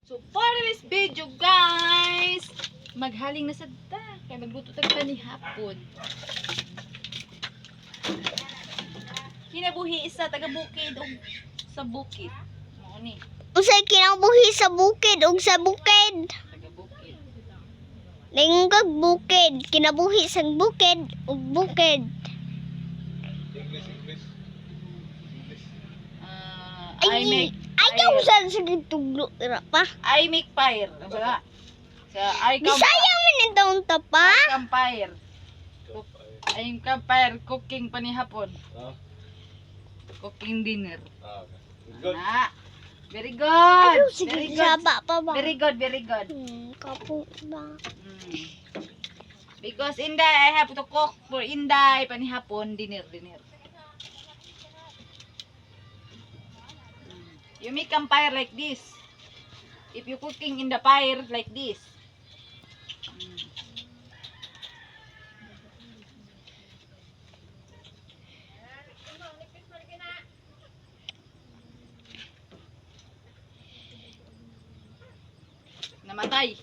So for this video guys, maghaling na sa ta kay magluto tag ni hapon. Kinabuhi isa taga bukid og sa bukid. Mao ni Usay kinabuhi sa bukid ug sa bukid. taga bukid. Linggag bukid, kinabuhi sa bukid ug bukid. I make ayaw sa tuglo ira pa. I make fire. Ano ba? Sa I come Bisaya man ni taon ta pa. campfire. I am campfire cooking panihapon. Cooking dinner. Good. Na. Very good. Ayaw sige Very good. saba pa ba. Very good, very good. Kapo ba. Because Inday, I have to cook for Inday panihapon dinner. You make campfire like this. If you cooking in the fire like this. Namatay.